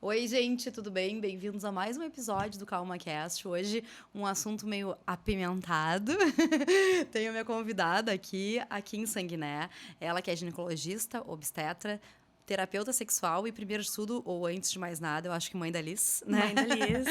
Oi, gente, tudo bem? Bem-vindos a mais um episódio do CalmaCast. Hoje, um assunto meio apimentado. Tenho minha convidada aqui, a Kim Sanguiné. Ela que é ginecologista, obstetra, terapeuta sexual e, primeiro de tudo, ou antes de mais nada, eu acho que mãe da Liz, né? Mãe da Liz.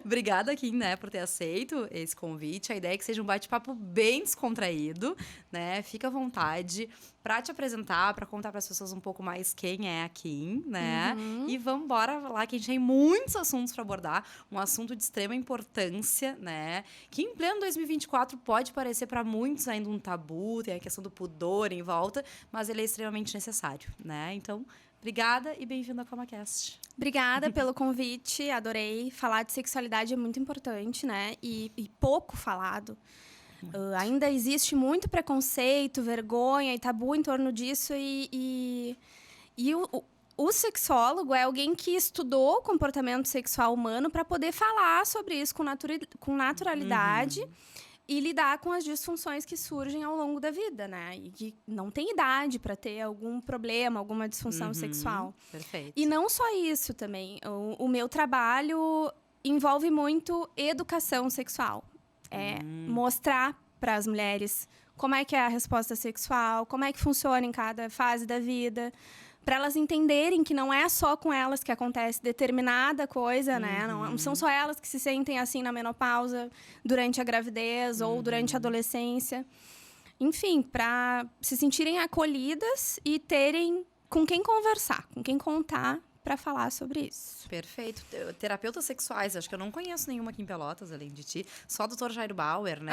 Obrigada, Kim, né, por ter aceito esse convite. A ideia é que seja um bate-papo bem descontraído, né? Fica à vontade para te apresentar, para contar para as pessoas um pouco mais quem é a Kim, né? E vamos embora lá, que a gente tem muitos assuntos para abordar. Um assunto de extrema importância, né? Que em pleno 2024 pode parecer para muitos ainda um tabu, tem a questão do pudor em volta, mas ele é extremamente necessário, né? Então, obrigada e bem-vindo ao CalmaCast. Obrigada pelo convite, adorei. Falar de sexualidade é muito importante, né? E pouco falado. Ainda existe muito preconceito, vergonha e tabu em torno disso. E o sexólogo é alguém que estudou o comportamento sexual humano para poder falar sobre isso com naturalidade. E lidar com as disfunções que surgem ao longo da vida, né? E que não tem idade para ter algum problema, alguma disfunção sexual. Perfeito. E não só isso também. O meu trabalho envolve muito educação sexual. Mostrar para as mulheres como é que é a resposta sexual, como é que funciona em cada fase da vida, para elas entenderem que não é só com elas que acontece determinada coisa, né? Não são só elas que se sentem assim na menopausa, durante a gravidez ou durante a adolescência. Enfim, para se sentirem acolhidas e terem com quem conversar, com quem contar para falar sobre isso. Perfeito. Terapeutas sexuais, acho que eu não conheço nenhuma aqui em Pelotas, além de ti. Só o Dr. Jairo Bauer, né?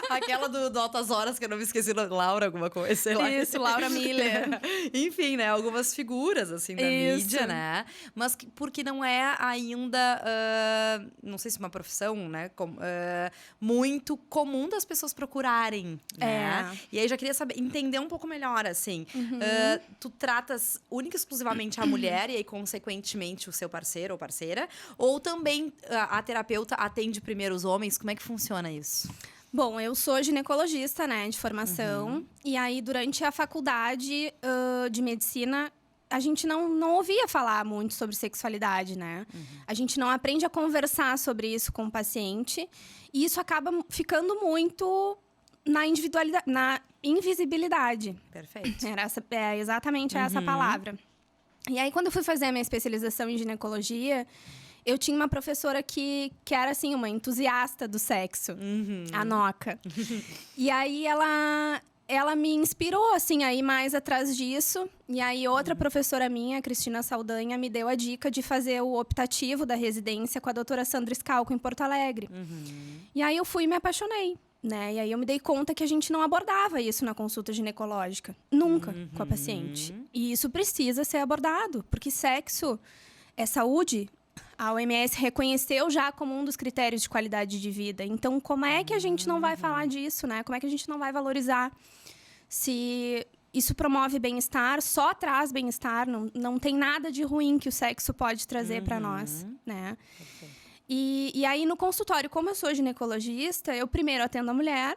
Aquela do Altas Horas, que eu não me esqueci, Laura alguma coisa, sei lá. Isso, Laura Miller. Enfim, né? Algumas figuras, assim, da mídia, né? Mas porque não é ainda, não sei se uma profissão, né? Muito comum das pessoas procurarem, né? E aí, já queria entender um pouco melhor, assim. Tu tratas única e exclusivamente a mulher e aí, consequentemente, o seu parceiro ou parceira? Ou também a terapeuta atende primeiro os homens? Como é que funciona isso? Bom, eu sou ginecologista, né, de formação. E aí, durante a faculdade de medicina, a gente não ouvia falar muito sobre sexualidade, né? A gente não aprende a conversar sobre isso com o paciente. E isso acaba ficando muito na individualidade, na invisibilidade. Perfeito. É exatamente essa palavra. E aí, quando eu fui fazer a minha especialização em ginecologia, eu tinha uma professora que era, assim, uma entusiasta do sexo. A Noca. E aí, ela me inspirou, assim, a ir mais atrás disso. E aí, outra professora minha, a Cristina Saldanha, me deu a dica de fazer o optativo da residência com a doutora Sandra Scalco, em Porto Alegre. E aí, eu fui e me apaixonei. Né? E aí eu me dei conta que a gente não abordava isso na consulta ginecológica. Nunca com a paciente. E isso precisa ser abordado, porque sexo é saúde. A OMS reconheceu já como um dos critérios de qualidade de vida. Então, como é que a gente não vai falar disso, né? Como é que a gente não vai valorizar? Se isso promove bem-estar, só traz bem-estar, não tem nada de ruim que o sexo pode trazer para nós, né? Perfeito. E aí, no consultório, como eu sou ginecologista, eu primeiro atendo a mulher.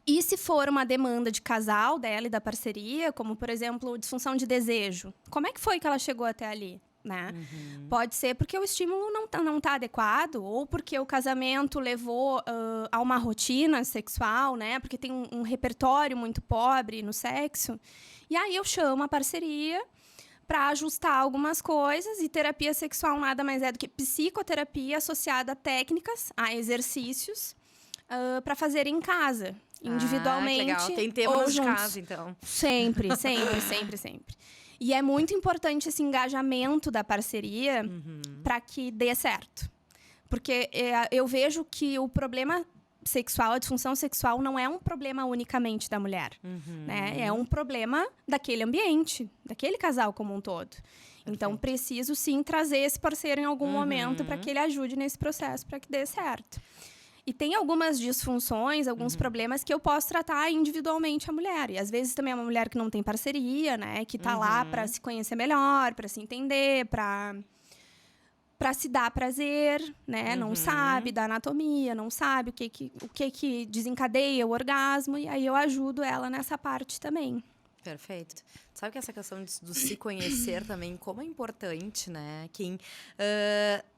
E se for uma demanda de casal dela e da parceria, como, por exemplo, disfunção de desejo, como é que foi que ela chegou até ali? Né? Pode ser porque o estímulo não tá adequado, ou porque o casamento levou a uma rotina sexual, né? Porque tem um repertório muito pobre no sexo. E aí eu chamo a parceria para ajustar algumas coisas, e terapia sexual nada mais é do que psicoterapia associada a técnicas, a exercícios, para fazer em casa, individualmente. Que legal. Tem temas de casa, então. Sempre, sempre, sempre, sempre. E é muito importante esse engajamento da parceria para que dê certo. Porque eu vejo que o problema sexual, a disfunção sexual, não é um problema unicamente da mulher. Né? É um problema daquele ambiente, daquele casal como um todo. Perfeito. Então, preciso sim trazer esse parceiro em algum momento para que ele ajude nesse processo, para que dê certo. E tem algumas disfunções, alguns problemas que eu posso tratar individualmente a mulher. E às vezes também é uma mulher que não tem parceria, né? Que tá lá para se conhecer melhor, para se entender, para se dar prazer, né? Não sabe da anatomia, não sabe o que desencadeia o orgasmo. E aí eu ajudo ela nessa parte também. Perfeito. Sabe que essa questão do se conhecer também, como é importante, né? Quem,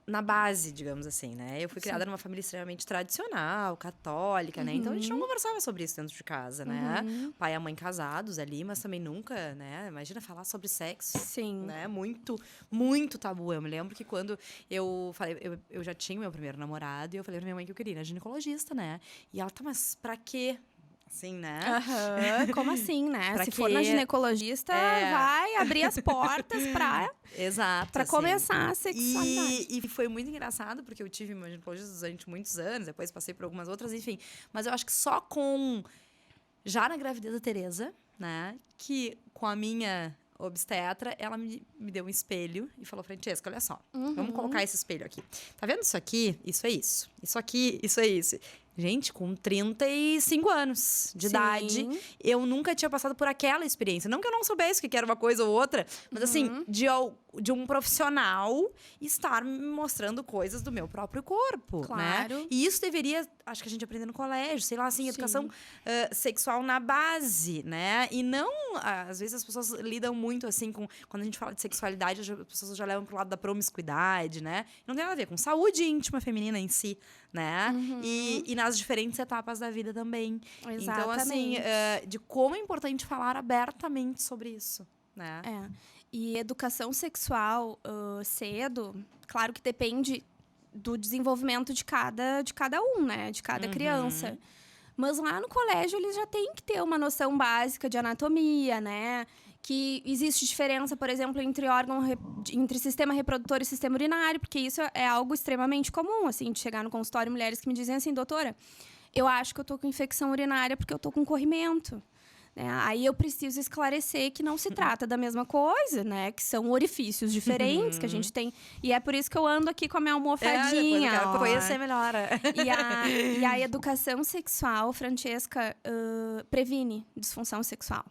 na base, digamos assim, né? Eu fui criada numa família extremamente tradicional, católica, né? Então, a gente não conversava sobre isso dentro de casa, né? Pai e a mãe casados ali, mas também nunca, né? Imagina falar sobre sexo. Sim. Né? Muito, muito tabu. Eu me lembro que quando eu falei... Eu já tinha meu primeiro namorado e eu falei pra minha mãe que eu queria ir na ginecologista, né? E ela, tá, mas pra quê? Assim, né? Como assim, né? Pra Se quê? for na ginecologista, vai abrir as portas Exato. pra assim. começar a sexualidade. E foi muito engraçado, porque eu tive uma ginecologista durante muitos anos, depois passei por algumas outras, enfim. Mas eu acho que só já na gravidez da Tereza, né? Que com a minha obstetra, ela me deu um espelho e falou, Francesca, olha só, vamos colocar esse espelho aqui. Tá vendo isso aqui? Isso é isso. Isso aqui, isso é isso. Gente, com 35 anos de idade, eu nunca tinha passado por aquela experiência. Não que eu não soubesse o que era uma coisa ou outra, mas assim, de um profissional estar me mostrando coisas do meu próprio corpo, Claro. né? E isso deveria, acho que a gente aprender no colégio, sei lá, assim, educação sexual na base, né? E não, às vezes as pessoas lidam muito assim com, quando a gente fala de sexualidade, as pessoas já levam pro lado da promiscuidade, né? Não tem nada a ver com saúde íntima feminina em si, né? E nas diferentes etapas da vida também. Exatamente. Então, assim, de como é importante falar abertamente sobre isso, né? E educação sexual cedo, claro que depende do desenvolvimento de cada um, né? De cada criança. Mas lá no colégio eles já têm que ter uma noção básica de anatomia, né? Que existe diferença, por exemplo, entre sistema reprodutor e sistema urinário, porque isso é algo extremamente comum, assim, de chegar no consultório mulheres que me dizem assim, doutora, eu acho que eu tô com infecção urinária porque eu tô com corrimento. Né? Aí eu preciso esclarecer que não se trata da mesma coisa, né? Que são orifícios diferentes que a gente tem. E é por isso que eu ando aqui com a minha almofadinha. Eu quero conhecer melhor. E a educação sexual, Francesca, previne disfunção sexual.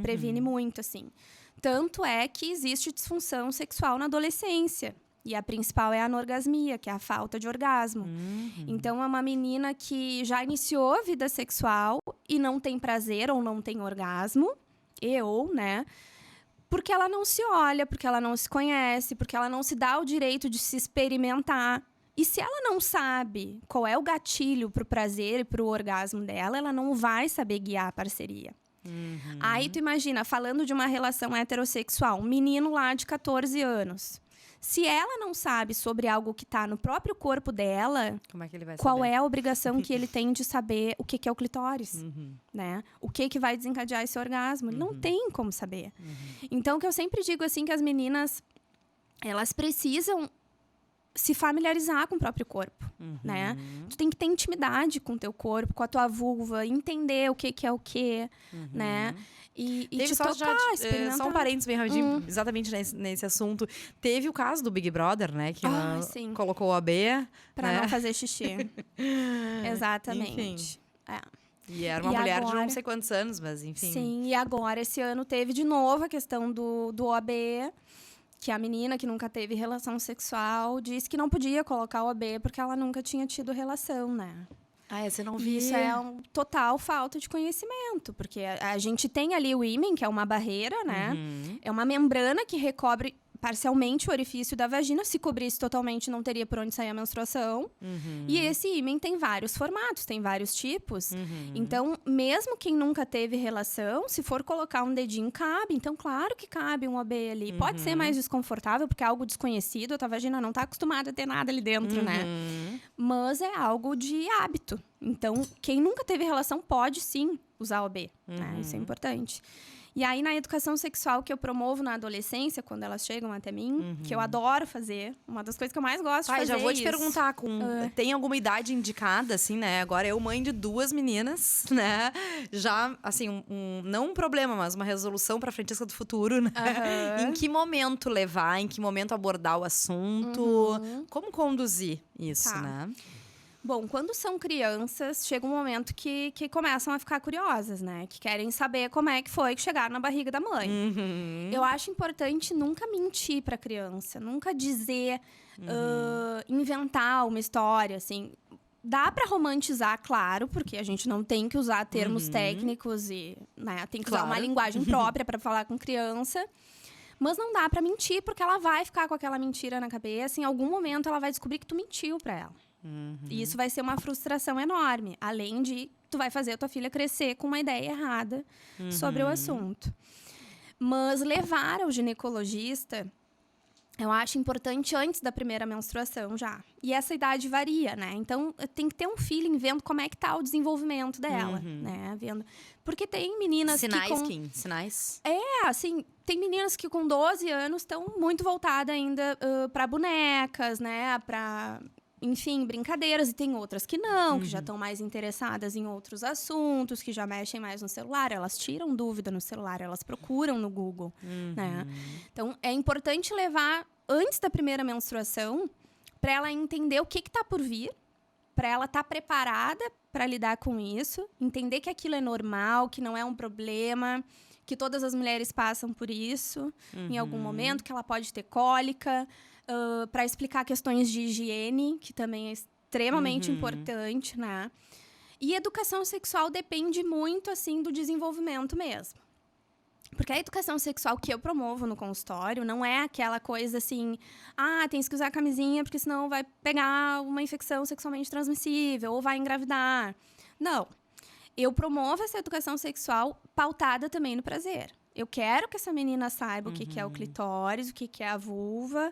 Previne muito, assim. Tanto é que existe disfunção sexual na adolescência. E a principal é a anorgasmia, que é a falta de orgasmo. Então, é uma menina que já iniciou a vida sexual e não tem prazer ou não tem orgasmo, né? Porque ela não se olha, porque ela não se conhece, porque ela não se dá o direito de se experimentar. E se ela não sabe qual é o gatilho pro prazer e pro orgasmo dela, ela não vai saber guiar a parceria. Aí, tu imagina, falando de uma relação heterossexual, um menino lá de 14 anos... Se ela não sabe sobre algo que está no próprio corpo dela, como é que ele vai qual saber? é a obrigação que ele tem de saber o que é o clitóris? Né? O que vai desencadear esse orgasmo? Ele não tem como saber. Então, o que eu sempre digo assim, que as meninas, elas precisam se familiarizar com o próprio corpo, né? Tu tem que ter intimidade com o teu corpo, com a tua vulva, entender o que é o que, né? E te tocar, experimentar. Só um parênteses bem rapidinho, exatamente nesse assunto. Teve o caso do Big Brother, né? Que colocou o AB. Pra não fazer xixi. Exatamente. Enfim. E era uma mulher de não sei quantos anos, mas enfim. Sim, e agora, esse ano, teve de novo a questão do OAB, que a menina que nunca teve relação sexual disse que não podia colocar o OAB porque ela nunca tinha tido relação, né? Você não viu? Isso é um total falta de conhecimento, porque a gente tem ali o ímen, que é uma barreira, né? É uma membrana que recobre parcialmente o orifício da vagina. Se cobrisse totalmente, não teria por onde sair a menstruação. E esse ímen tem vários formatos, tem vários tipos. Então, mesmo quem nunca teve relação, se for colocar um dedinho, cabe. Então, claro que cabe um OB ali. Pode ser mais desconfortável, porque é algo desconhecido. A tua vagina não está acostumada a ter nada ali dentro, né? Mas é algo de hábito. Então, quem nunca teve relação pode, sim, usar OB. Né? Isso é importante. E aí, na educação sexual que eu promovo na adolescência, quando elas chegam até mim, que eu adoro fazer, uma das coisas que eu mais gosto de fazer já vou te perguntar, tem alguma idade indicada, assim, né? Agora, eu, mãe de 2 meninas, né? Já, assim, não um problema, mas uma resolução pra Francesca do futuro, né? Em que momento levar, em que momento abordar o assunto, como conduzir isso, né? Bom, quando são crianças, chega um momento que começam a ficar curiosas, né? Que querem saber como é que foi que chegaram na barriga da mãe. Eu acho importante nunca mentir para a criança, nunca dizer, inventar uma história, assim. dá para romantizar, claro, porque a gente não tem que usar termos técnicos e, né, tem que usar uma linguagem própria para falar com criança. Mas não dá para mentir, porque ela vai ficar com aquela mentira na cabeça. Em algum momento, ela vai descobrir que tu mentiu para ela. E isso vai ser uma frustração enorme. Além de, tu vai fazer a tua filha crescer com uma ideia errada sobre o assunto. Mas levar ao ginecologista, eu acho importante antes da primeira menstruação já. E essa idade varia, né? Então, tem que ter um feeling vendo como é que tá o desenvolvimento dela, né? Vendo. Porque tem meninas Sinais, Sinais? Assim, tem meninas que com 12 anos estão muito voltadas ainda para bonecas, né? Para, enfim, brincadeiras. E tem outras que não, que já estão mais interessadas em outros assuntos, que já mexem mais no celular. Elas tiram dúvida no celular, elas procuram no Google, né? Então, é importante levar antes da primeira menstruação para ela entender o que está por vir, para ela estar preparada para lidar com isso, entender que aquilo é normal, que não é um problema, que todas as mulheres passam por isso em algum momento, que ela pode ter cólica, para explicar questões de higiene, que também é extremamente importante, né? E educação sexual depende muito, assim, do desenvolvimento mesmo. Porque a educação sexual que eu promovo no consultório não é aquela coisa assim, tens que usar camisinha porque senão vai pegar uma infecção sexualmente transmissível ou vai engravidar. Não. Eu promovo essa educação sexual pautada também no prazer. Eu quero que essa menina saiba o que é o clitóris, o que é a vulva,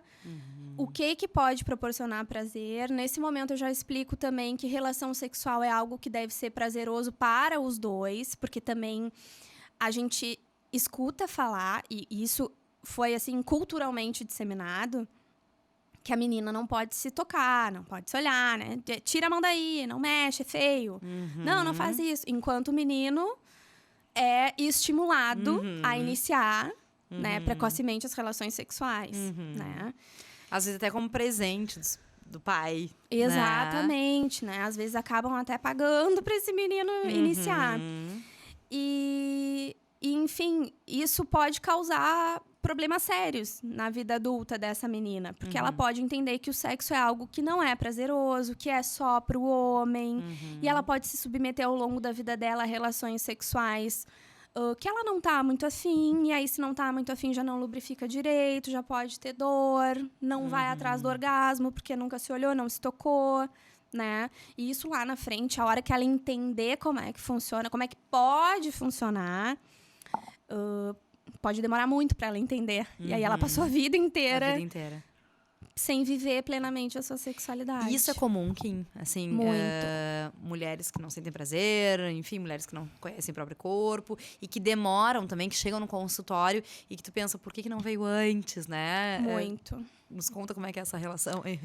o que pode proporcionar prazer. Nesse momento, eu já explico também que relação sexual é algo que deve ser prazeroso para os dois, porque também a gente escuta falar, e isso foi, assim, culturalmente disseminado, que a menina não pode se tocar, não pode se olhar, né? Tira a mão daí, não mexe, é feio. Não faz isso. Enquanto o menino é estimulado a iniciar, né, precocemente as relações sexuais, né? Às vezes até como presente do pai. Exatamente, né? Às vezes acabam até pagando para esse menino iniciar. E, enfim, isso pode causar problemas sérios na vida adulta dessa menina. Porque ela pode entender que o sexo é algo que não é prazeroso, que é só pro homem. E ela pode se submeter ao longo da vida dela a relações sexuais que ela não tá muito afim. E aí, se não tá muito afim, já não lubrifica direito, já pode ter dor. Não vai atrás do orgasmo, porque nunca se olhou, não se tocou, né? E isso lá na frente, a hora que ela entender como é que funciona, como é que pode funcionar... pode demorar muito para ela entender. E aí ela passou a vida inteira sem viver plenamente a sua sexualidade. Isso é comum, Kim? Assim, mulheres que não sentem prazer, enfim, mulheres que não conhecem o próprio corpo e que demoram também, que chegam no consultório e que tu pensa, por que não veio antes, né? Muito. Nos conta como é que é essa relação aí.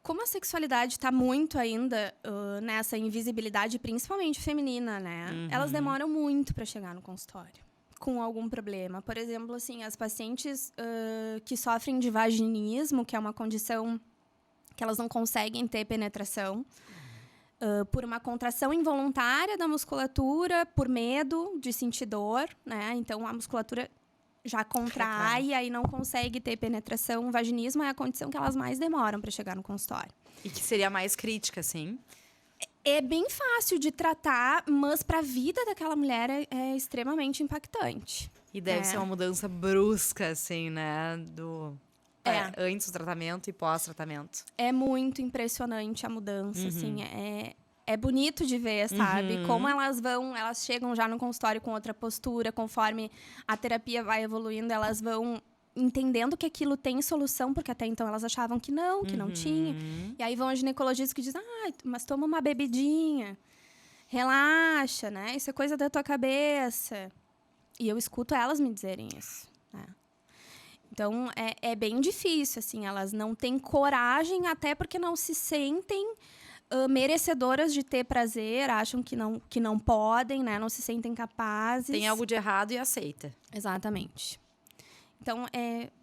Como a sexualidade está muito ainda nessa invisibilidade, principalmente feminina, né? Elas demoram muito para chegar no consultório com algum problema. Por exemplo, assim, as pacientes que sofrem de vaginismo, que é uma condição que elas não conseguem ter penetração, por uma contração involuntária da musculatura, por medo de sentir dor, né? Então, a musculatura já contrai e aí não consegue ter penetração. O vaginismo é a condição que elas mais demoram para chegar no consultório. E que seria mais crítica, sim? É bem fácil de tratar, mas para a vida daquela mulher é extremamente impactante. E deve ser uma mudança brusca, assim, né? Antes do tratamento e pós-tratamento. É muito impressionante a mudança, assim. É bonito de ver, sabe? Como elas chegam já no consultório com outra postura, conforme a terapia vai evoluindo, elas vão entendendo que aquilo tem solução, porque até então elas achavam que não tinha. E aí vão a ginecologista que diz, mas toma uma bebidinha, relaxa, né? Isso é coisa da tua cabeça. E eu escuto elas me dizerem isso, né? Então, é bem difícil, assim, elas não têm coragem, até porque não se sentem merecedoras de ter prazer, acham que não podem, né? Não se sentem capazes. Tem algo de errado e aceita. Exatamente. Então,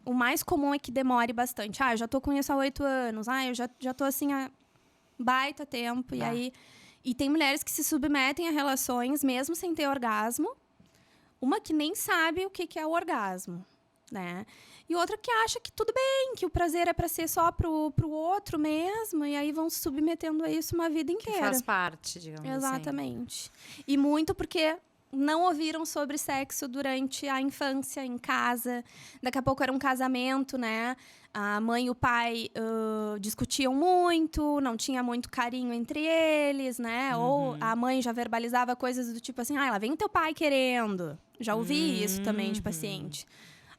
o mais comum é que demore bastante. Eu já tô com isso há 8 anos. Eu já tô assim há baita tempo. E tem mulheres que se submetem a relações mesmo sem ter orgasmo. Uma que nem sabe o que é o orgasmo. né? E outra que acha que tudo bem, que o prazer é para ser só pro outro mesmo, e aí vão se submetendo a isso uma vida inteira. Que faz parte, digamos assim. Exatamente. E muito porque não ouviram sobre sexo durante a infância, em casa. Daqui a pouco era um casamento, né? A mãe e o pai discutiam muito, não tinha muito carinho entre eles, né? Ou a mãe já verbalizava coisas do tipo assim, lá vem o teu pai querendo. Já ouvi isso também de paciente.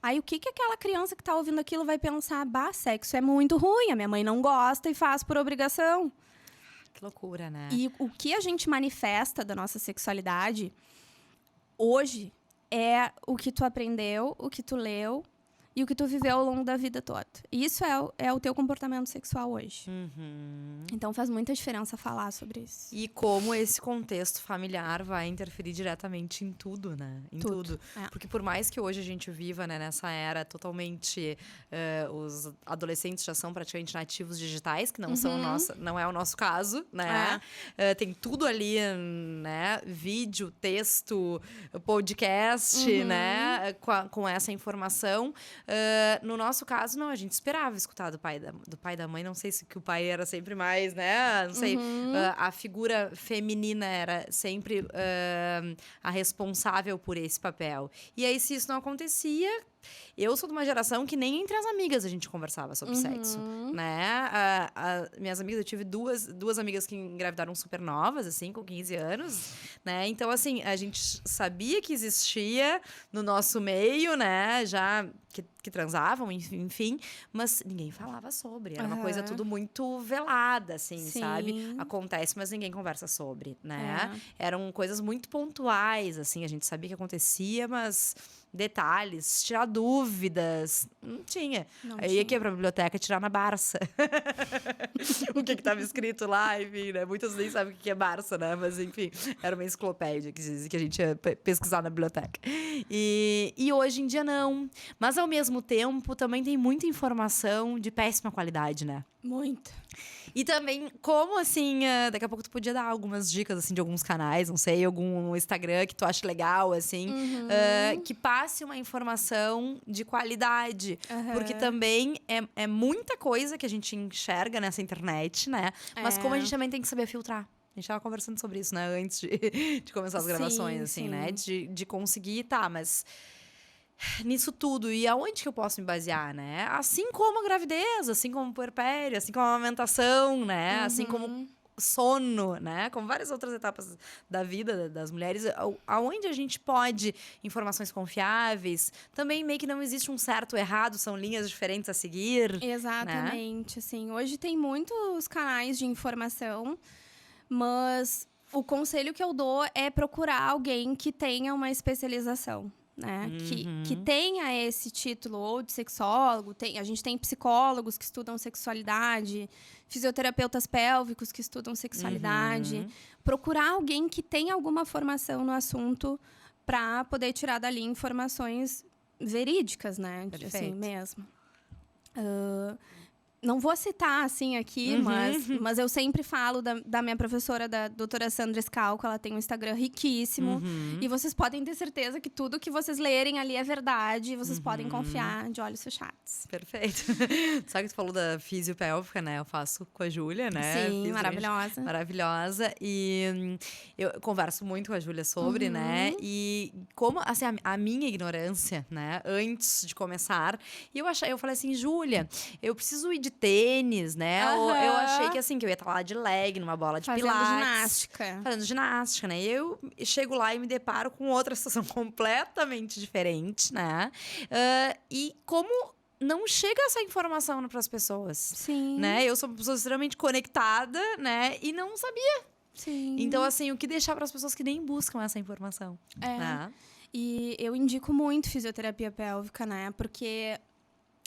Aí o que aquela criança que tá ouvindo aquilo vai pensar? Sexo é muito ruim, a minha mãe não gosta e faz por obrigação. Que loucura, né? E o que a gente manifesta da nossa sexualidade hoje é o que tu aprendeu, o que tu leu e o que tu viveu ao longo da vida toda. E isso é o teu comportamento sexual hoje. Então faz muita diferença falar sobre isso. E como esse contexto familiar vai interferir diretamente em tudo, né? Em tudo. Porque por mais que hoje a gente viva, né, nessa era totalmente... os adolescentes já são praticamente nativos digitais, que não são não é o nosso caso, né? Tem tudo ali, né? Vídeo, texto, podcast, né? Com essa informação. No nosso caso, não, a gente esperava escutar do pai e da mãe. Não sei se que o pai era sempre mais, né? Não sei. A figura feminina era sempre a responsável por esse papel. E aí, se isso não acontecia... Eu sou de uma geração que nem entre as amigas a gente conversava sobre sexo, né? Minhas amigas, eu tive duas amigas que engravidaram super novas, assim, com 15 anos, né? Então, assim, a gente sabia que existia no nosso meio, né? Já que transavam, enfim, mas ninguém falava sobre. Era uma coisa tudo muito velada, assim, sabe? Acontece, mas ninguém conversa sobre, né? Eram coisas muito pontuais, assim, a gente sabia que acontecia, mas... detalhes, tirar dúvidas, não tinha. Aí ia pra biblioteca tirar na Barça. O que estava escrito lá, enfim, né? Muitos nem sabem o que é Barça, né? Mas, enfim, era uma enciclopédia que a gente ia pesquisar na biblioteca. E hoje em dia, não. Mas, ao mesmo tempo, também tem muita informação de péssima qualidade, né? Muito. E também, como assim, daqui a pouco tu podia dar algumas dicas, assim, de alguns canais, não sei, algum Instagram que tu acha legal, assim, que passe uma informação de qualidade. Porque também é muita coisa que a gente enxerga nessa internet, né? Mas como a gente também tem que saber filtrar. A gente tava conversando sobre isso, né? Antes de começar as gravações, assim, né? De conseguir, mas... nisso tudo, e aonde que eu posso me basear, né? Assim como a gravidez, assim como o puerpério, assim como a amamentação, né? Assim como sono, né? Como várias outras etapas da vida das mulheres, aonde a gente pode informações confiáveis, também meio que não existe um certo ou errado, são linhas diferentes a seguir. Exatamente, assim, hoje tem muitos canais de informação, mas o conselho que eu dou é procurar alguém que tenha uma especialização. Né? Que tenha esse título ou de sexólogo, a gente tem psicólogos que estudam sexualidade, fisioterapeutas pélvicos que estudam sexualidade. Procurar alguém que tenha alguma formação no assunto para poder tirar dali informações verídicas, né? Assim mesmo. Não vou citar, assim, aqui, mas eu sempre falo da minha professora, da doutora Sandra Scalco. Ela tem um Instagram riquíssimo. E vocês podem ter certeza que tudo que vocês lerem ali é verdade. E vocês podem confiar de olhos fechados. Perfeito. Sabe que tu falou da fisiopélvica, né? Eu faço com a Júlia, né? Sim, maravilhosa. Maravilhosa. E eu converso muito com a Júlia sobre, né? E como, assim, a minha ignorância, né? Antes de começar. E eu falei assim, Júlia, eu preciso ir de tênis, né? Eu achei que, assim, que eu ia estar lá de leg, numa bola de pilates. Fazendo ginástica, né? E eu chego lá e me deparo com outra situação completamente diferente, né? E como não chega essa informação para as pessoas. Sim. Né? Eu sou uma pessoa extremamente conectada, né? E não sabia. Sim. Então, assim, o que deixar para as pessoas que nem buscam essa informação. Né? E eu indico muito fisioterapia pélvica, né? Porque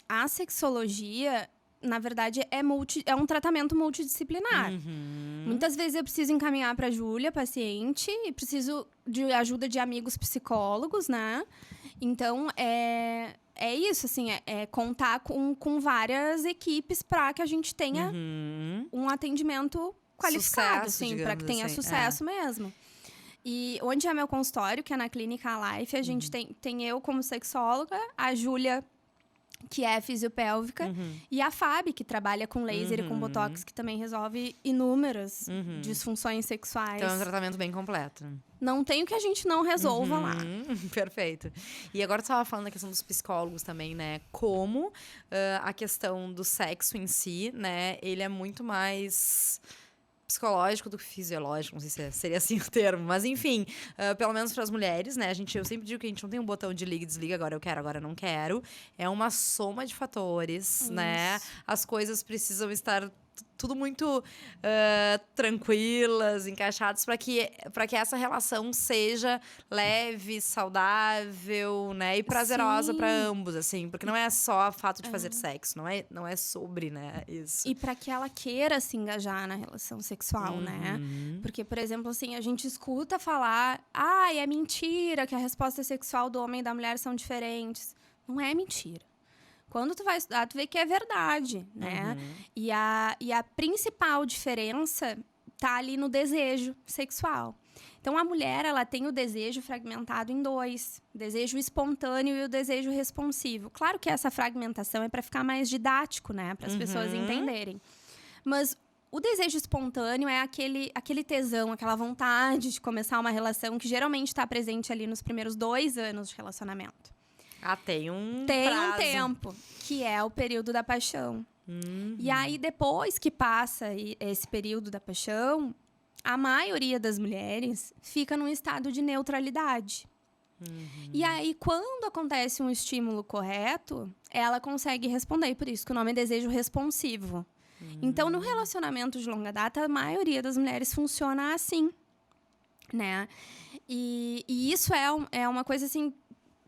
a sexologia... na verdade, é um tratamento multidisciplinar. Muitas vezes eu preciso encaminhar para a Júlia, paciente, e preciso de ajuda de amigos psicólogos, né? Então, é isso, assim, é contar com várias equipes para que a gente tenha um atendimento qualificado, sucesso, assim, para que tenha sucesso mesmo. E onde é meu consultório, que é na Clínica Life, a gente tem eu como sexóloga, a Júlia que é fisiopélvica, e a FAB, que trabalha com laser e com botox, que também resolve inúmeras disfunções sexuais. Então é um tratamento bem completo. Não tem o que a gente não resolva lá. Perfeito. E agora tu estava falando da questão dos psicólogos também, né? Como a questão do sexo em si, né? Ele é muito mais psicológico do que fisiológico, não sei se seria assim o termo, mas enfim, pelo menos para as mulheres, né? Eu sempre digo que a gente não tem um botão de liga e desliga, agora eu quero, agora eu não quero. É uma soma de fatores, né? As coisas precisam estar tudo muito tranquilas, encaixadas, para que essa relação seja leve, saudável, né, e prazerosa para ambos, assim, porque não é só o fato de fazer sexo, não é sobre, né, isso. E para que ela queira se engajar na relação sexual, né? Porque, por exemplo, assim, a gente escuta falar, é mentira que a resposta sexual do homem e da mulher são diferentes. Não é mentira. Quando tu vai estudar, tu vê que é verdade, né? E a principal diferença tá ali no desejo sexual. Então, a mulher, ela tem o desejo fragmentado em dois. O desejo espontâneo e o desejo responsivo. Claro que essa fragmentação é para ficar mais didático, né? Para as pessoas entenderem. Mas o desejo espontâneo é aquele tesão, aquela vontade de começar uma relação que geralmente está presente ali nos primeiros 2 anos de relacionamento. Tem um tempo, que é o período da paixão. E aí, depois que passa esse período da paixão, a maioria das mulheres fica num estado de neutralidade. E aí, quando acontece um estímulo correto, ela consegue responder. E por isso que o nome é desejo responsivo. Então, no relacionamento de longa data, a maioria das mulheres funciona assim, né? E isso é uma coisa, assim,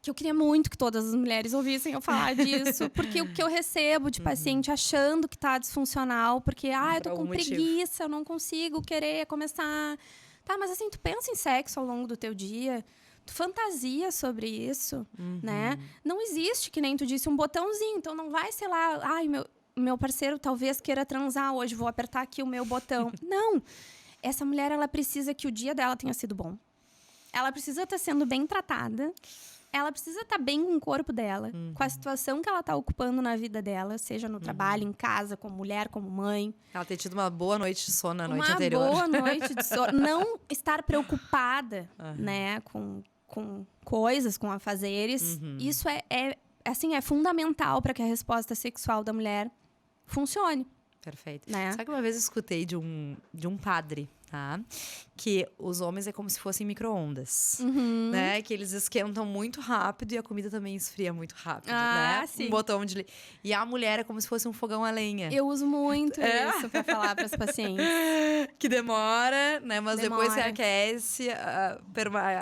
que eu queria muito que todas as mulheres ouvissem eu falar disso. Porque o que eu recebo de paciente achando que tá disfuncional, porque, eu tô com preguiça, eu não consigo querer começar. Tá, mas assim, tu pensa em sexo ao longo do teu dia, tu fantasia sobre isso, né? Não existe, que nem tu disse, um botãozinho. Então, não vai, sei lá, meu parceiro talvez queira transar hoje, vou apertar aqui o meu botão. Não! Essa mulher, ela precisa que o dia dela tenha sido bom. Ela precisa estar sendo bem tratada. Ela precisa estar bem com o corpo dela, com a situação que ela está ocupando na vida dela, seja no trabalho, em casa, como mulher, como mãe. Ela ter tido uma boa noite de sono na noite anterior. Uma boa noite de sono. Não estar preocupada, né, com coisas, com afazeres. Isso assim, é fundamental para que a resposta sexual da mulher funcione. Perfeito. Né? Sabe que uma vez eu escutei de um padre, tá? Que os homens é como se fossem micro-ondas, né? Que eles esquentam muito rápido e a comida também esfria muito rápido, né? Sim. Um botão de... E a mulher é como se fosse um fogão a lenha. Eu uso muito isso pra falar pras pacientes. Que demora, né? Mas depois você aquece,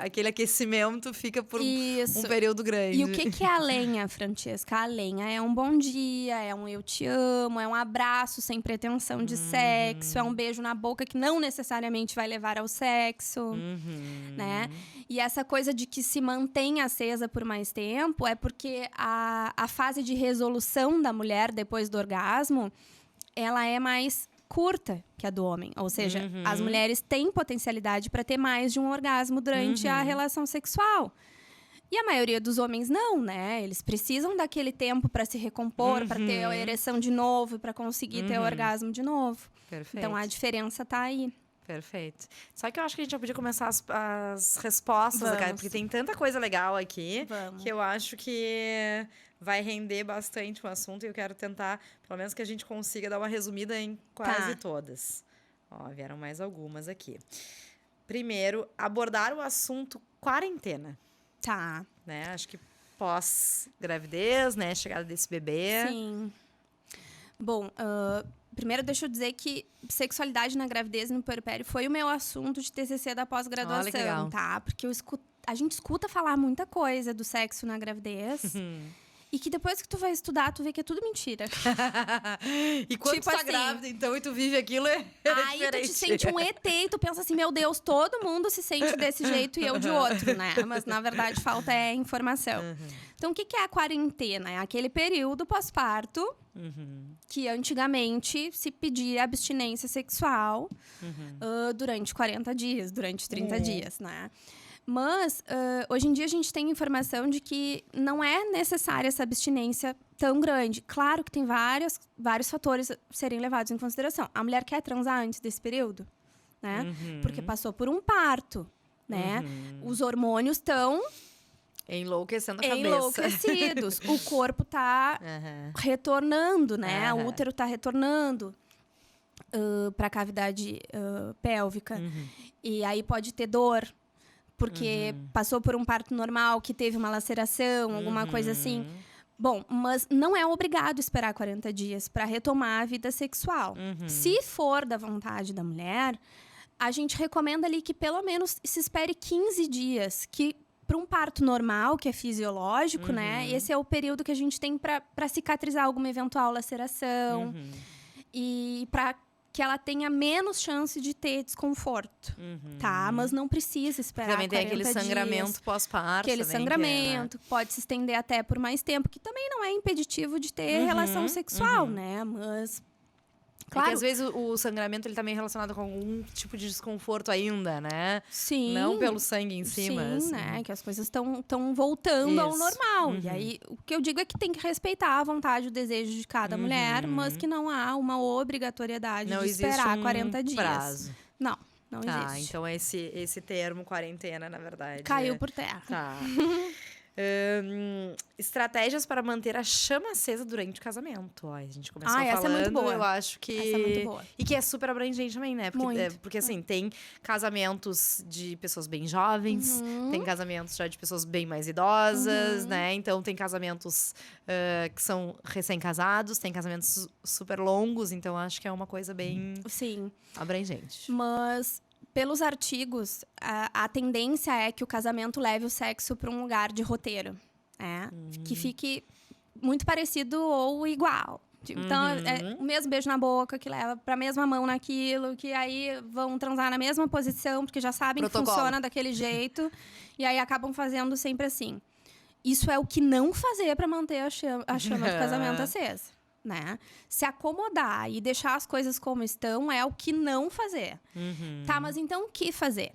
aquele aquecimento fica por um período grande. E o que é a lenha, Francesca? A lenha é um bom dia, é um eu te amo, é um abraço sem pretensão de sexo, é um beijo na boca que não necessariamente vai levar ao sexo, né? E essa coisa de que se mantém acesa por mais tempo é porque a fase de resolução da mulher depois do orgasmo, ela é mais curta que a do homem. Ou seja, as mulheres têm potencialidade para ter mais de um orgasmo durante a relação sexual. E a maioria dos homens não, né? Eles precisam daquele tempo para se recompor, para ter a ereção de novo, para conseguir ter o orgasmo de novo. Perfeito. Então, a diferença tá aí. Perfeito. Só que eu acho que a gente já podia começar as respostas, cara, porque tem tanta coisa legal aqui que eu acho que vai render bastante o assunto e eu quero tentar, pelo menos que a gente consiga dar uma resumida em quase todas. Ó, vieram mais algumas aqui. Primeiro, abordar o assunto quarentena. Tá. Né? Acho que pós-gravidez, né? Chegada desse bebê. Sim. Bom, primeiro deixa eu dizer que sexualidade na gravidez e no puerpério foi o meu assunto de TCC da pós-graduação, tá? Porque a gente escuta falar muita coisa do sexo na gravidez. E que depois que tu vai estudar, tu vê que é tudo mentira. E quando tu tá grávida, então, e tu vive aquilo, aí diferente. Tu te sente um ET e tu pensa assim, meu Deus, todo mundo se sente desse jeito e eu de outro, né? Mas, na verdade, falta informação. Então, o que é a quarentena? É aquele período pós-parto que antigamente se pedia abstinência sexual durante 40 dias, durante 30 dias, né? Mas, hoje em dia, a gente tem informação de que não é necessária essa abstinência tão grande. Claro que tem vários fatores a serem levados em consideração. A mulher quer transar antes desse período, né? Porque passou por um parto, né? Os hormônios estão enlouquecendo a cabeça. Enlouquecidos. O corpo tá retornando, né? O útero tá retornando para a cavidade pélvica. E aí pode ter dor, porque passou por um parto normal, que teve uma laceração, alguma coisa assim. Bom, mas não é obrigado esperar 40 dias para retomar a vida sexual. Se for da vontade da mulher, a gente recomenda ali que pelo menos se espere 15 dias, que para um parto normal, que é fisiológico, né? Esse é o período que a gente tem para cicatrizar alguma eventual laceração e para que ela tenha menos chance de ter desconforto, tá? Mas não precisa esperar 40 dias. Também tem aquele sangramento pós-parto. Aquele sangramento, pode se estender até por mais tempo, que também não é impeditivo de ter relação sexual, né? Mas... Claro. É que às vezes o sangramento ele tá meio relacionado com algum tipo de desconforto ainda, né? Sim. Não pelo sangue em si, mas... Sim, né? Que as coisas estão voltando ao normal. E aí, o que eu digo é que tem que respeitar a vontade, o desejo de cada mulher, mas que não há uma obrigatoriedade de esperar 40 dias. Prazo. Não existe. Tá, então esse termo quarentena, na verdade... Caiu por terra. Tá. Estratégias para manter a chama acesa durante o casamento. Ó, a gente começou falando, essa é muito boa. Eu acho que... Essa é muito boa. E que é super abrangente também, né? Porque assim, tem casamentos de pessoas bem jovens, tem casamentos já de pessoas bem mais idosas, né? Então, tem casamentos que são recém-casados, tem casamentos super longos. Então, acho que é uma coisa bem abrangente. Mas... Pelos artigos, a tendência é que o casamento leve o sexo para um lugar de roteiro. Que fique muito parecido ou igual. Então, é o mesmo beijo na boca, que leva para a mesma mão naquilo, que aí vão transar na mesma posição, porque já sabem que funciona daquele jeito. E aí acabam fazendo sempre assim. Isso é o que não fazer para manter a chama do casamento acesa. Né? Se acomodar e deixar as coisas como estão é o que não fazer. Tá, mas então o que fazer?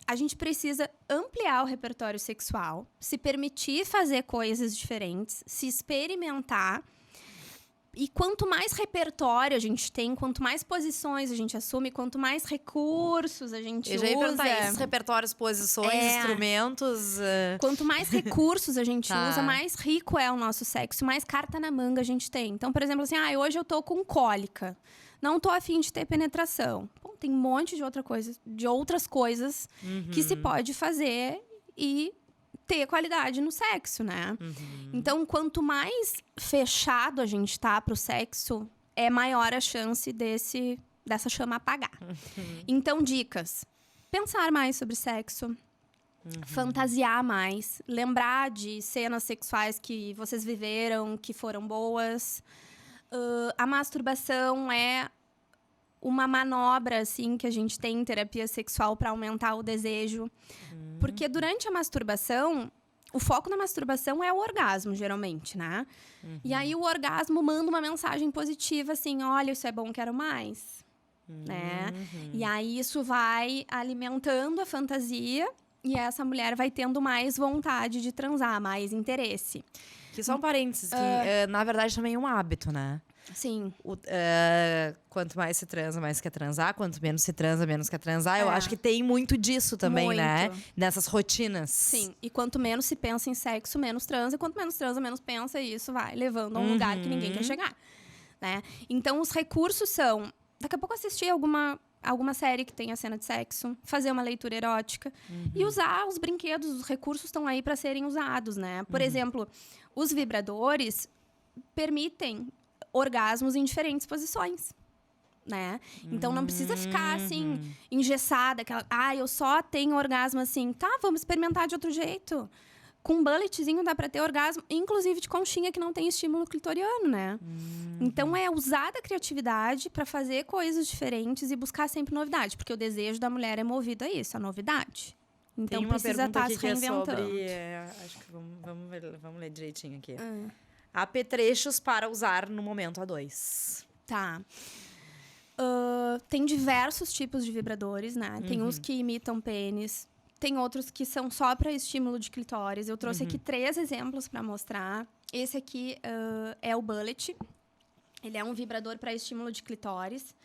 A gente precisa ampliar o repertório sexual, se permitir fazer coisas diferentes, se experimentar. E quanto mais repertório a gente tem, quanto mais posições a gente assume, quanto mais recursos a gente usa... Eu já ia perguntar esses repertórios, posições, instrumentos... Quanto mais recursos a gente usa, mais rico é o nosso sexo, mais carta na manga a gente tem. Então, por exemplo, assim, hoje eu tô com cólica, não tô a fim de ter penetração. Bom, tem um monte de outras coisas que se pode fazer e... ter qualidade no sexo, né? Então, quanto mais fechado a gente tá pro sexo, é maior a chance dessa chama apagar. Então, dicas. Pensar mais sobre sexo. Fantasiar mais. Lembrar de cenas sexuais que vocês viveram, que foram boas. A masturbação é uma manobra, assim, que a gente tem em terapia sexual para aumentar o desejo. Porque durante a masturbação, o foco na masturbação é o orgasmo, geralmente, né? E aí o orgasmo manda uma mensagem positiva, assim, olha, isso é bom, quero mais. Né? E aí isso vai alimentando a fantasia e essa mulher vai tendo mais vontade de transar, mais interesse. Que só um parênteses, que na verdade também é um hábito, né? Sim. Quanto mais se transa, mais quer transar. Quanto menos se transa, menos quer transar. Eu acho que tem muito disso também, né? Nessas rotinas. Sim. E quanto menos se pensa em sexo, menos transa. Quanto menos transa, menos pensa. E isso vai levando a um lugar que ninguém quer chegar. Né? Então, os recursos são... Daqui a pouco assistir alguma série que tenha cena de sexo. Fazer uma leitura erótica. E usar os brinquedos. Os recursos estão aí para serem usados, né? Por exemplo, os vibradores permitem... orgasmos em diferentes posições, né? Então, não precisa ficar, assim, engessada. Eu só tenho orgasmo assim. Tá, vamos experimentar de outro jeito. Com um bulletzinho dá pra ter orgasmo, inclusive de conchinha, que não tem estímulo clitoriano, né? Então, é usar da criatividade pra fazer coisas diferentes e buscar sempre novidade. Porque o desejo da mulher é movido a isso, a novidade. Então, tem uma precisa estar se reinventando. Acho que vamos ler direitinho aqui. Apetrechos para usar no momento A2. Tá. Tem diversos tipos de vibradores, né? Tem uns que imitam pênis. Tem outros que são só para estímulo de clitóris. Eu trouxe aqui 3 exemplos para mostrar. Esse aqui é o Bullet. Ele é um vibrador para estímulo de clitóris.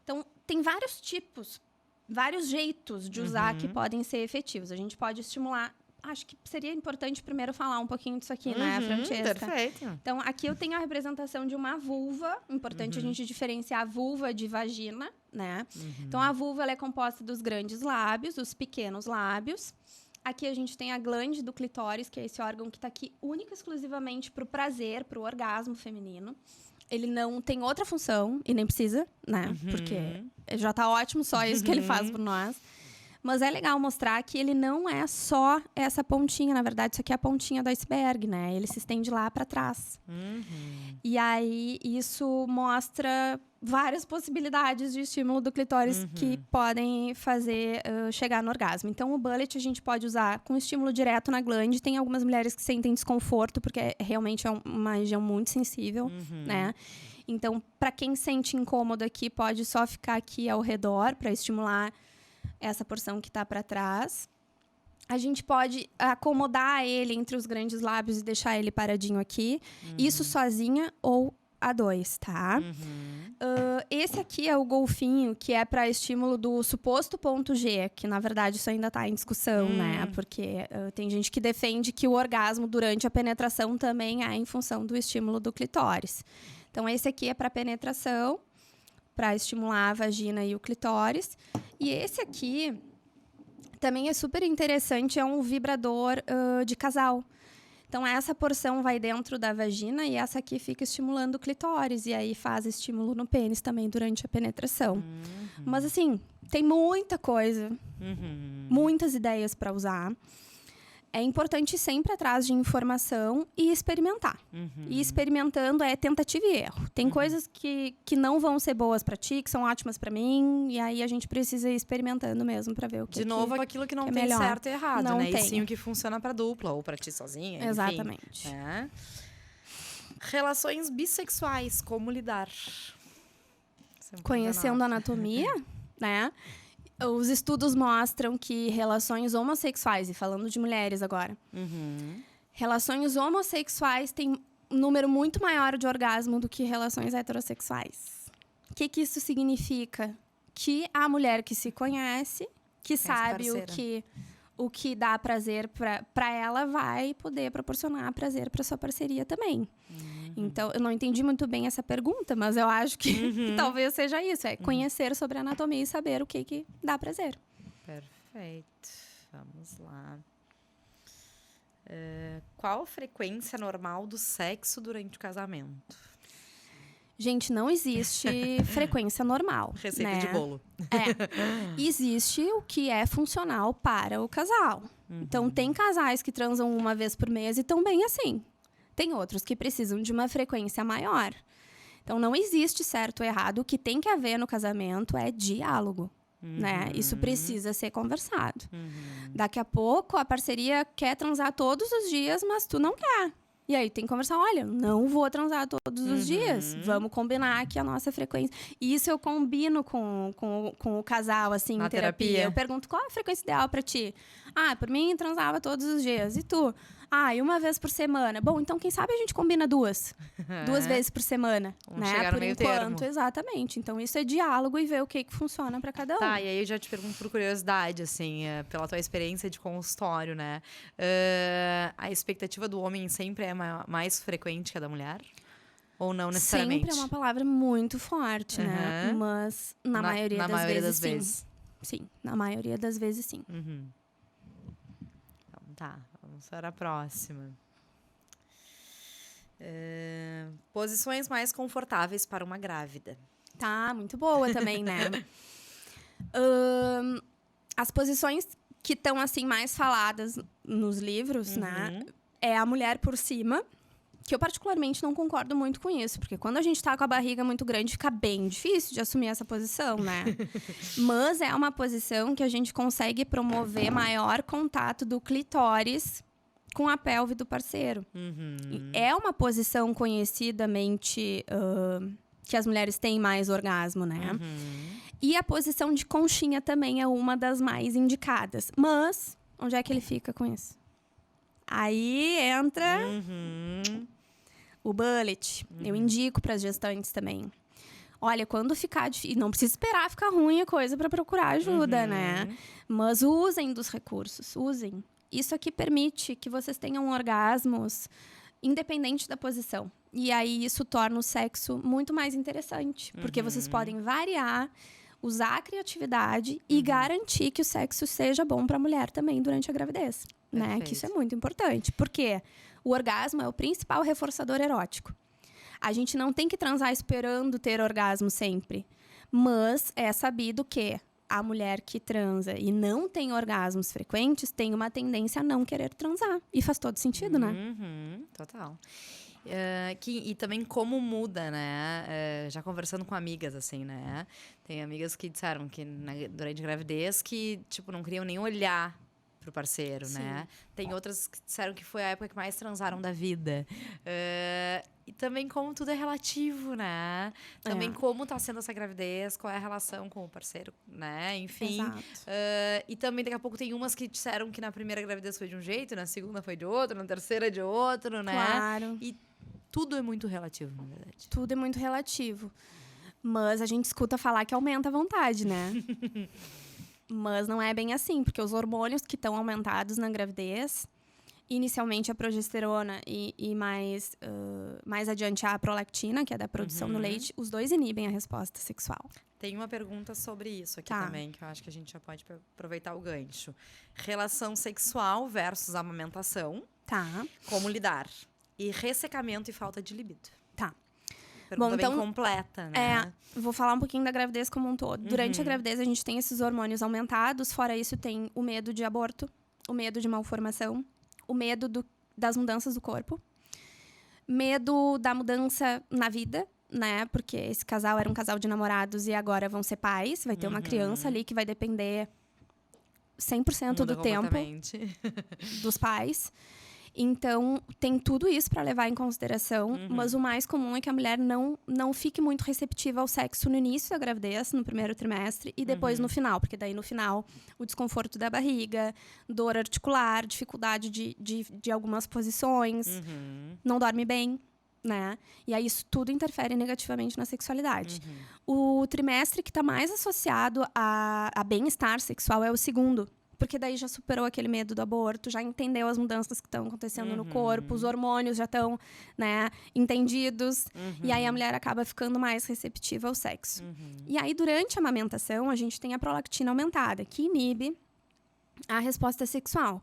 Então, tem vários tipos, vários jeitos de usar que podem ser efetivos. A gente pode estimular... Acho que seria importante primeiro falar um pouquinho disso aqui, né, Francesca? Perfeito. Então, aqui eu tenho a representação de uma vulva. Importante a gente diferenciar a vulva de vagina, né? Então, a vulva ela é composta dos grandes lábios, dos pequenos lábios. Aqui a gente tem a glande do clitóris, que é esse órgão que está aqui único e exclusivamente para o prazer, para o orgasmo feminino. Ele não tem outra função, e nem precisa, né? Porque já está ótimo só isso que ele faz por nós. Mas é legal mostrar que ele não é só essa pontinha. Na verdade, isso aqui é a pontinha do iceberg, né? Ele se estende lá para trás. E aí, isso mostra várias possibilidades de estímulo do clitóris que podem fazer chegar no orgasmo. Então, o Bullet a gente pode usar com estímulo direto na glande. Tem algumas mulheres que sentem desconforto, porque realmente é uma região muito sensível, né? Então, para quem sente incômodo aqui, pode só ficar aqui ao redor para estimular essa porção que está para trás. A gente pode acomodar ele entre os grandes lábios e deixar ele paradinho aqui. Isso sozinha ou a 2, tá? Esse aqui é o golfinho, que é para estímulo do suposto ponto G, que na verdade isso ainda está em discussão, né? Porque tem gente que defende que o orgasmo durante a penetração também é em função do estímulo do clitóris. Então, esse aqui é para penetração, para estimular a vagina e o clitóris. E esse aqui também é super interessante, é um vibrador de casal. Então, essa porção vai dentro da vagina e essa aqui fica estimulando o clitóris. E aí faz estímulo no pênis também durante a penetração. Mas, assim, tem muita coisa, muitas ideias para usar. É importante ir sempre atrás de informação e experimentar. E experimentando é tentativa e erro. Tem coisas que não vão ser boas para ti, que são ótimas para mim. E aí a gente precisa ir experimentando mesmo para ver o que de novo, aquilo que não é tem melhor. certo e errado, Não né? tem. E sim o que funciona para dupla ou para ti sozinha. Enfim, Exatamente. né? Relações bissexuais, como lidar? Conhecendo a anatomia, né? Os estudos mostram que relações homossexuais, e falando de mulheres agora, relações homossexuais têm um número muito maior de orgasmo do que relações heterossexuais. O que isso significa? Que a mulher que se conhece, que sabe o que dá prazer para ela, vai poder proporcionar prazer para sua parceria também. Então, eu não entendi muito bem essa pergunta, mas eu acho que talvez seja isso. É conhecer sobre a anatomia e saber o que dá prazer. Perfeito. Vamos lá. Qual a frequência normal do sexo durante o casamento? Gente, não existe frequência normal. Receita né? de bolo. Existe o que é funcional para o casal. Então, tem casais que transam uma vez por mês e estão bem assim. Tem outros que precisam de uma frequência maior. Então, não existe certo ou errado. O que tem que haver no casamento é diálogo. Né? Isso precisa ser conversado. Daqui a pouco, a parceria quer transar todos os dias, mas tu não quer. E aí tem que conversar, olha, não vou transar todos os dias. Vamos combinar aqui a nossa frequência. E isso eu combino com o casal, assim, Na em terapia. terapia. Eu pergunto, qual é a frequência ideal pra ti? Por mim, transava todos os dias. E tu? E uma vez por semana. Bom, então quem sabe a gente combina 2. 2 vezes por semana. Vamos né? chegar no Por meio enquanto, termo. exatamente. Então isso é diálogo e ver o que funciona pra cada um. Tá, e aí eu já te pergunto por curiosidade, assim, pela tua experiência de consultório, né? A expectativa do homem sempre é mais frequente que a da mulher? Ou não necessariamente? Sempre é uma palavra muito forte, né? Mas na maioria das vezes, sim. Sim, na maioria das vezes, sim. Então, tá. Vamos para a próxima. Posições mais confortáveis para uma grávida. Tá, muito boa também, né? As posições que estão, assim, mais faladas nos livros, né? É a mulher por cima, que eu particularmente não concordo muito com isso, porque quando a gente tá com a barriga muito grande, fica bem difícil de assumir essa posição, né? Mas é uma posição que a gente consegue promover maior contato do clitóris com a pelve do parceiro. É uma posição conhecidamente que as mulheres têm mais orgasmo, né? E a posição de conchinha também é uma das mais indicadas. Mas onde é que ele fica com isso? Aí entra o bullet. Eu indico para as gestantes também. Olha, quando ficar difícil, não precisa esperar ficar ruim a coisa para procurar ajuda, né? Mas usem dos recursos, usem. Isso aqui permite que vocês tenham orgasmos independente da posição. E aí isso torna o sexo muito mais interessante, porque vocês podem variar, usar a criatividade e garantir que o sexo seja bom para a mulher também durante a gravidez, né? Que isso é muito importante, porque o orgasmo é o principal reforçador erótico. A gente não tem que transar esperando ter orgasmo sempre. Mas é sabido que a mulher que transa e não tem orgasmos frequentes tem uma tendência a não querer transar. E faz todo sentido, né? Total. E também como muda, né? Já conversando com amigas, assim, né? Tem amigas que disseram que durante a gravidez que, tipo, não queriam nem olhar pro parceiro, né? Tem outras que disseram que foi a época que mais transaram da vida. E também como tudo é relativo, né? Também como tá sendo essa gravidez, qual é a relação com o parceiro, né? Enfim. E também daqui a pouco tem umas que disseram que na primeira gravidez foi de um jeito, na segunda foi de outro, na terceira de outro, né? Claro. E tudo é muito relativo, na verdade. Tudo é muito relativo. Mas a gente escuta falar que aumenta a vontade, né? Mas não é bem assim, porque os hormônios que estão aumentados na gravidez, inicialmente a progesterona e mais adiante a prolactina, que é da produção do leite, os dois inibem a resposta sexual. Tem uma pergunta sobre isso aqui também, que eu acho que a gente já pode aproveitar o gancho. Relação sexual versus amamentação. Tá. Como lidar? E ressecamento e falta de libido. Tá. Pergunta bem completa, né? Vou falar um pouquinho da gravidez como um todo. Durante a gravidez, a gente tem esses hormônios aumentados. Fora isso, tem o medo de aborto, o medo de malformação, o medo das mudanças do corpo, medo da mudança na vida, né? Porque esse casal era um casal de namorados e agora vão ser pais. Vai ter uma criança ali que vai depender 100% do tempo dos pais. Então, tem tudo isso para levar em consideração, mas o mais comum é que a mulher não fique muito receptiva ao sexo no início da gravidez, no primeiro trimestre, e depois no final, porque daí no final o desconforto da barriga, dor articular, dificuldade de algumas posições, não dorme bem, né? E aí isso tudo interfere negativamente na sexualidade. O trimestre que está mais associado a bem-estar sexual é o segundo. Porque daí já superou aquele medo do aborto, já entendeu as mudanças que estão acontecendo no corpo, os hormônios já estão, né, entendidos. E aí a mulher acaba ficando mais receptiva ao sexo. E aí, durante a amamentação, a gente tem a prolactina aumentada, que inibe a resposta sexual.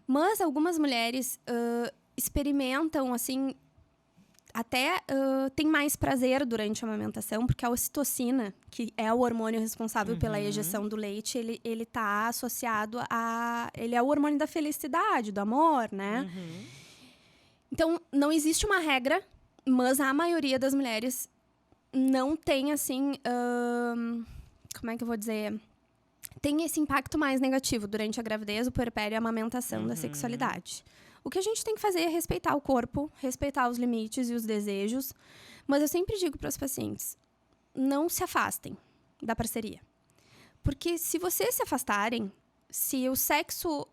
Mas algumas mulheres experimentam, assim, até tem mais prazer durante a amamentação, porque a ocitocina, que é o hormônio responsável pela ejeção do leite, ele tá associado ele é o hormônio da felicidade, do amor, né? Então, não existe uma regra, mas a maioria das mulheres não tem, assim... como é que eu vou dizer? Tem esse impacto mais negativo durante a gravidez, o puerpério e a amamentação da sexualidade. O que a gente tem que fazer é respeitar o corpo, respeitar os limites e os desejos. Mas eu sempre digo para os pacientes, não se afastem da parceria. Porque se vocês se afastarem, se o sexo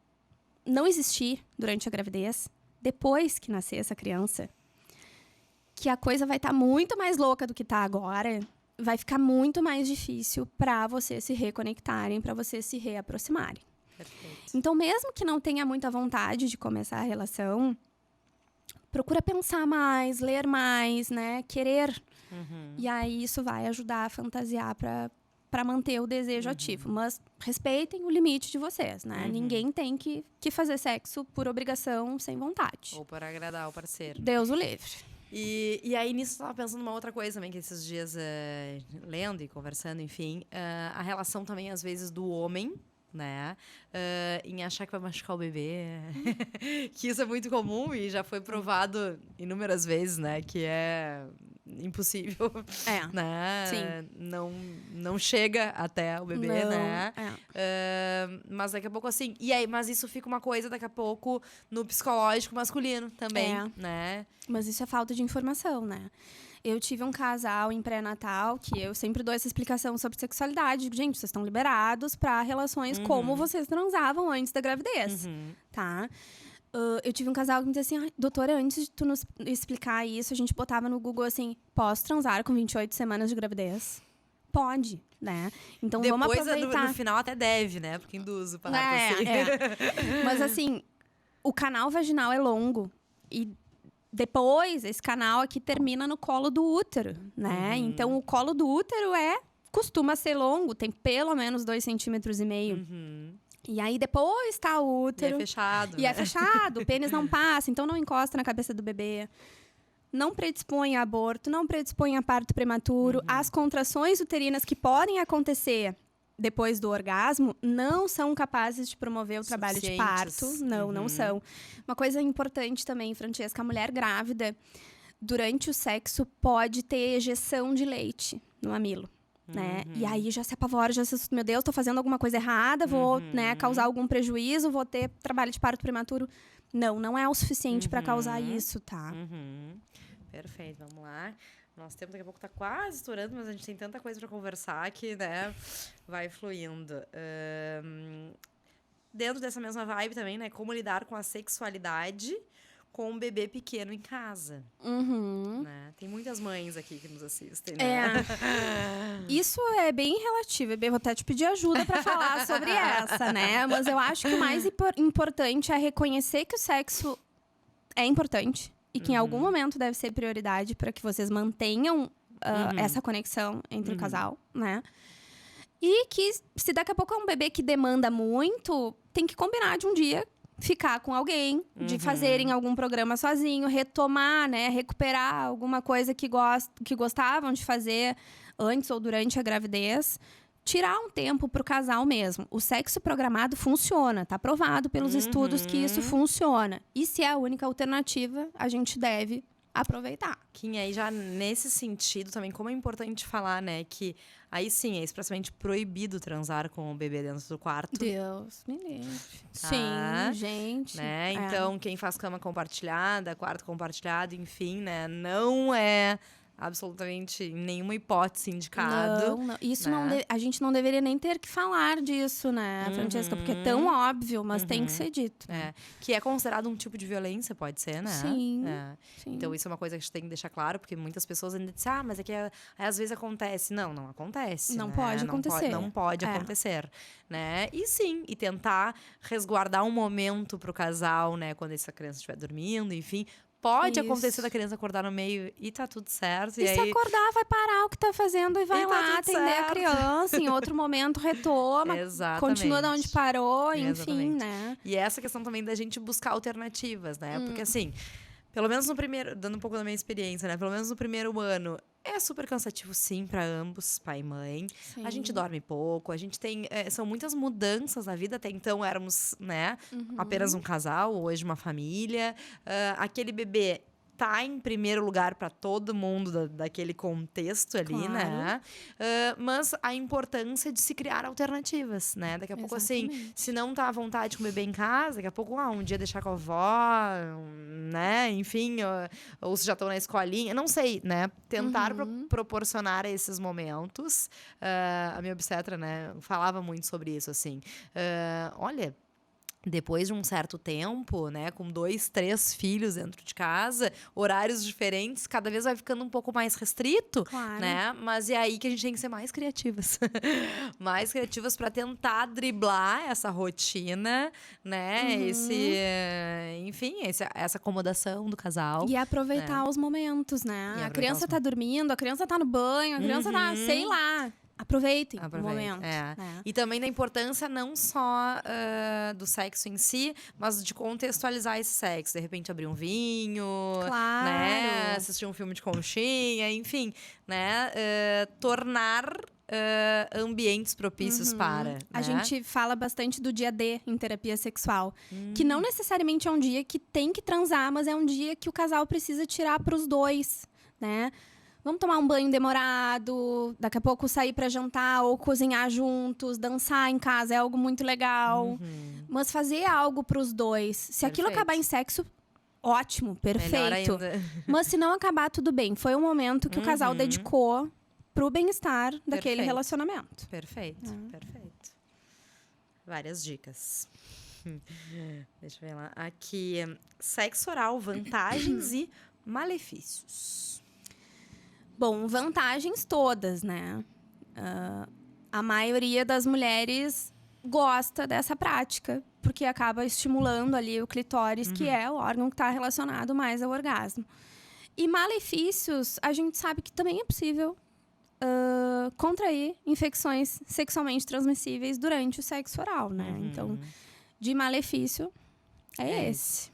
não existir durante a gravidez, depois que nascer essa criança, que a coisa vai estar muito mais louca do que está agora, vai ficar muito mais difícil para vocês se reconectarem, para vocês se reaproximarem. Perfeito. Então, mesmo que não tenha muita vontade de começar a relação, procura pensar mais, ler mais, né? Querer. E aí, isso vai ajudar a fantasiar para manter o desejo ativo. Mas respeitem o limite de vocês, né? Ninguém tem que fazer sexo por obrigação, sem vontade. Ou por agradar o parceiro. Deus o livre. E aí, nisso, eu tava pensando numa outra coisa também, que esses dias, lendo e conversando, enfim, a relação também, às vezes, do homem, né? Em achar que vai machucar o bebê. Que isso é muito comum e já foi provado inúmeras vezes, né? Que impossível, né? Sim. Não chega até o bebê, Não, né? Mas daqui a pouco, assim... E aí, mas isso fica uma coisa, daqui a pouco, no psicológico masculino também, né? Mas isso é falta de informação, né? Eu tive um casal em pré-natal, que eu sempre dou essa explicação sobre sexualidade. Digo, gente, vocês estão liberados para relações como vocês transavam antes da gravidez, tá? Eu tive um casal que me disse assim, doutora, antes de tu nos explicar isso, a gente botava no Google assim, posso transar com 28 semanas de gravidez? Pode, né? Então depois, vamos aproveitar. No final até deve, né? Porque induz o parto assim. Mas assim, o canal vaginal é longo e depois, esse canal aqui termina no colo do útero, né? Então, o colo do útero costuma ser longo, tem pelo menos 2,5 centímetros. E aí, depois tá o útero. E é fechado. E é fechado, o pênis não passa, então não encosta na cabeça do bebê. Não predispõe a aborto, não predispõe a parto prematuro. As contrações uterinas que podem acontecer depois do orgasmo, não são capazes de promover o trabalho de parto. Não são. Uma coisa importante também, Francesca, a mulher grávida, durante o sexo, pode ter ejeção de leite no mamilo. Né? E aí já se apavora, já se assusta, meu Deus, tô fazendo alguma coisa errada, vou causar algum prejuízo, vou ter trabalho de parto prematuro. Não é o suficiente para causar isso, tá? Perfeito, vamos lá. Nosso tempo daqui a pouco tá quase estourando, mas a gente tem tanta coisa para conversar que, né, vai fluindo. Dentro dessa mesma vibe também, né, como lidar com a sexualidade com um bebê pequeno em casa. Né? Tem muitas mães aqui que nos assistem, né? Isso é bem relativo. Vou até te pedir ajuda para falar sobre essa, né? Mas eu acho que o mais importante é reconhecer que o sexo é importante. E que em algum momento deve ser prioridade para que vocês mantenham essa conexão entre o casal, né? E que, se daqui a pouco é um bebê que demanda muito, tem que combinar de um dia ficar com alguém, de fazerem algum programa sozinho, retomar, né? Recuperar alguma coisa que gostavam de fazer antes ou durante a gravidez. Tirar um tempo pro casal mesmo. O sexo programado funciona, tá provado pelos estudos que isso funciona. E se é a única alternativa, a gente deve aproveitar. Kim, aí já nesse sentido também, como é importante falar, né, que aí sim, é expressamente proibido transar com o bebê dentro do quarto. Deus me livre. Tá? Sim, gente. Né? Então, quem faz cama compartilhada, quarto compartilhado, enfim, né, não é absolutamente em nenhuma hipótese indicado. Não. Isso né? a gente não deveria nem ter que falar disso, né, Francesca? Porque é tão óbvio, mas tem que ser dito. Que é considerado um tipo de violência, pode ser, né? Sim. Então, isso é uma coisa que a gente tem que deixar claro, porque muitas pessoas ainda dizem, mas é que às vezes acontece. Não acontece. Não né? pode acontecer. Não pode acontecer, né? E sim, e tentar resguardar um momento pro casal, né? Quando essa criança estiver dormindo, enfim. Pode acontecer da criança acordar no meio e tá tudo certo. E se aí... acordar, vai parar o que tá fazendo e vai lá atender a criança. Em outro momento, retoma. Continua de onde parou, enfim, né? E essa questão também da gente buscar alternativas, né? Porque assim, pelo menos no primeiro... Dando um pouco da minha experiência, né? Pelo menos no primeiro ano... É super cansativo, sim, para ambos, pai e mãe. Sim. A gente dorme pouco, a gente tem... são muitas mudanças na vida. Até então, éramos, né, apenas um casal, hoje uma família. Aquele bebê tá em primeiro lugar para todo mundo daquele contexto ali, né? Mas a importância de se criar alternativas, né? Daqui a pouco, assim, se não tá à vontade com o bebê em casa, daqui a pouco, um dia deixar com a avó, né? Enfim, ou se já estão na escolinha, não sei, né? Tentar proporcionar esses momentos. A minha obstetra, né, falava muito sobre isso, assim. Olha... Depois de um certo tempo, né, com 2, 3 filhos dentro de casa, horários diferentes, cada vez vai ficando um pouco mais restrito, né? Mas é aí que a gente tem que ser mais criativas. Mais criativas para tentar driblar essa rotina, né? Essa acomodação do casal. E aproveitar os momentos, né? A criança tá dormindo, a criança tá no banho, a criança tá, sei lá... Aproveitem o momento. E também da importância não só do sexo em si, mas de contextualizar esse sexo. De repente, abrir um vinho, né? Assistir um filme de conchinha, enfim, né? Tornar ambientes propícios para. Né? A gente fala bastante do dia D em terapia sexual. Que não necessariamente é um dia que tem que transar, mas é um dia que o casal precisa tirar para os dois, né? Vamos tomar um banho demorado, daqui a pouco sair pra jantar ou cozinhar juntos, dançar em casa é algo muito legal. Mas fazer algo pros dois. Se aquilo acabar em sexo, ótimo, perfeito. Mas se não acabar, tudo bem. Foi um momento que o casal dedicou pro bem-estar daquele relacionamento. Perfeito, perfeito. Várias dicas. Deixa eu ver lá. Aqui, sexo oral, vantagens e malefícios. Bom, vantagens todas, né? A maioria das mulheres gosta dessa prática, porque acaba estimulando ali o clitóris, que é o órgão que está relacionado mais ao orgasmo. E malefícios, a gente sabe que também é possível contrair infecções sexualmente transmissíveis durante o sexo oral, né? Então, de malefício, é esse.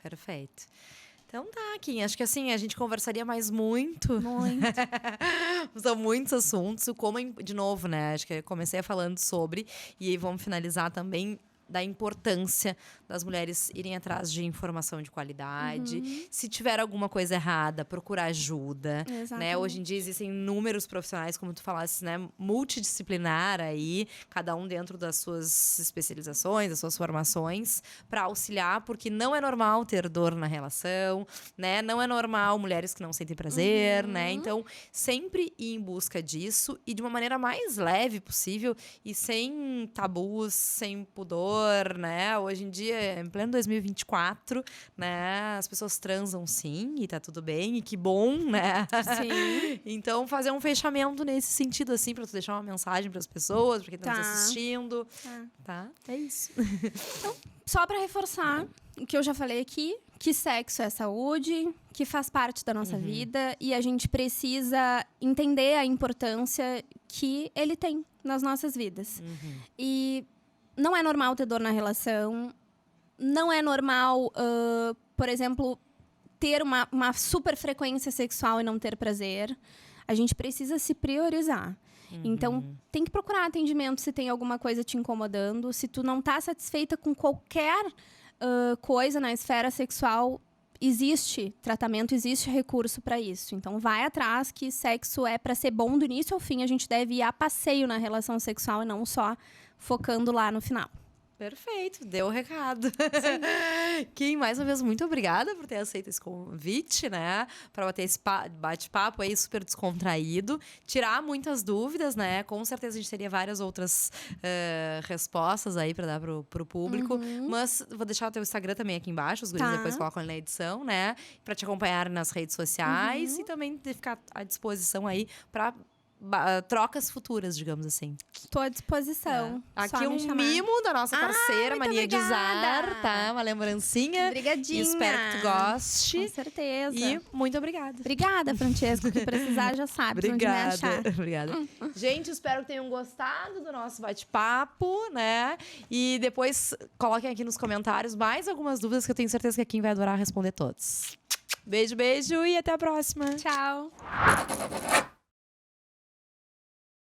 Perfeito. Então tá, Kim. Acho que assim, a gente conversaria mais muito. Muito. São muitos assuntos. Como, de novo, né? Acho que eu comecei falando sobre. E aí vamos finalizar também da importância das mulheres irem atrás de informação de qualidade. Se tiver alguma coisa errada, procurar ajuda. Né? Hoje em dia existem inúmeros profissionais, como tu falaste, né? Multidisciplinar aí, cada um dentro das suas especializações, das suas formações, para auxiliar, porque não é normal ter dor na relação, né? Não é normal mulheres que não sentem prazer, né? Então, sempre ir em busca disso e de uma maneira mais leve possível e sem tabus, sem pudor, né? Hoje em dia, em pleno 2024, né? As pessoas transam sim e tá tudo bem. E que bom, né? Sim. Então, fazer um fechamento nesse sentido, assim, pra tu deixar uma mensagem pras pessoas, pra quem tá nos assistindo. Tá? É isso. Então, só pra reforçar o que eu já falei aqui, que sexo é saúde, que faz parte da nossa vida e a gente precisa entender a importância que ele tem nas nossas vidas. E não é normal ter dor na relação. Não é normal, por exemplo, ter uma super frequência sexual e não ter prazer. A gente precisa se priorizar. Então, tem que procurar atendimento se tem alguma coisa te incomodando. Se tu não tá satisfeita com qualquer coisa na esfera sexual, existe tratamento, existe recurso para isso. Então, vai atrás, que sexo é para ser bom do início ao fim. A gente deve ir a passeio na relação sexual e não só focando lá no final. Perfeito, deu o recado. Kim, mais uma vez, muito obrigada por ter aceito esse convite, né? Para bater esse bate-papo aí super descontraído. Tirar muitas dúvidas, né? Com certeza a gente teria várias outras respostas aí para dar pro público. Mas vou deixar o teu Instagram também aqui embaixo, os guris depois colocam na edição, né? Para te acompanhar nas redes sociais e também ficar à disposição aí para trocas futuras, digamos assim. Estou à disposição. Aqui um mimo da nossa parceira, Mania de Zar, tá? Uma lembrancinha. Obrigadinha. Espero que tu goste. Com certeza. E muito obrigada. Obrigada, Francesco. O que precisar já sabe onde me achar. Obrigada. Gente, espero que tenham gostado do nosso bate-papo, né? E depois coloquem aqui nos comentários mais algumas dúvidas que eu tenho certeza que a Kim vai adorar responder todas. Beijo, beijo e até a próxima. Tchau.